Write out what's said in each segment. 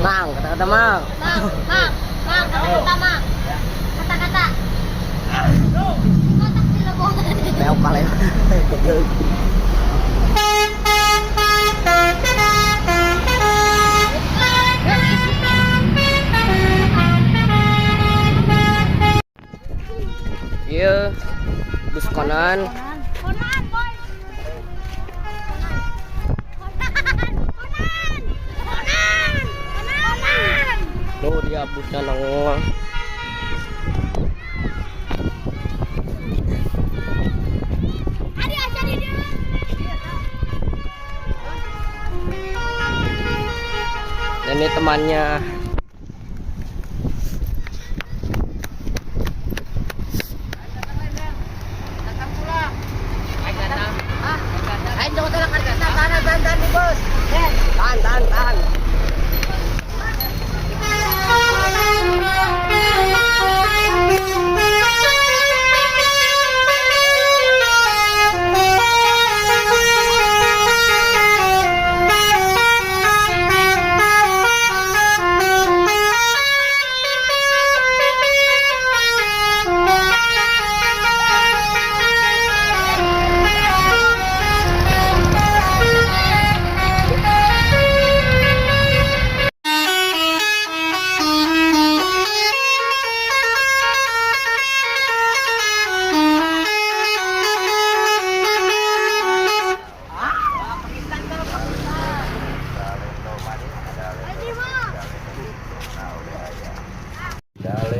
Mang, kata-kata mang. Mang, kata-kata mang. Kata-kata. Kotak Cilegon. Leo paling. Iya, bus konan. Konan, boy. Konan. Tuh dia busnya nongol. Dan ini temannya. Tahan di bos. Tahan.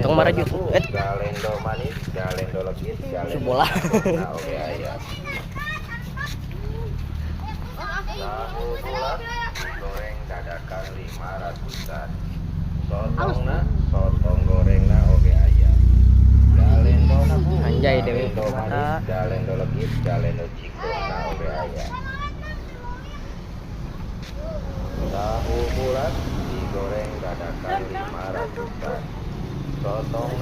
Tong maraju. Galendo manis, galendo legit, galendo bola. Nah, oke ayam. Tahu bulat goreng dadakan 500-an. Sotong gorengna oke ayam. Galendo na Bu. Anjay dewe. Galendo manis, galendo legit, galendo cikung na oke ayam. Tahu bulat digoreng dadakan 500-an. Sotong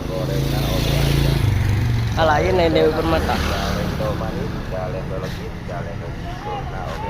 gorengna oke aja. Lain nih Dewi Permata. Galendo manis, galendo legit, galendo cikung na oke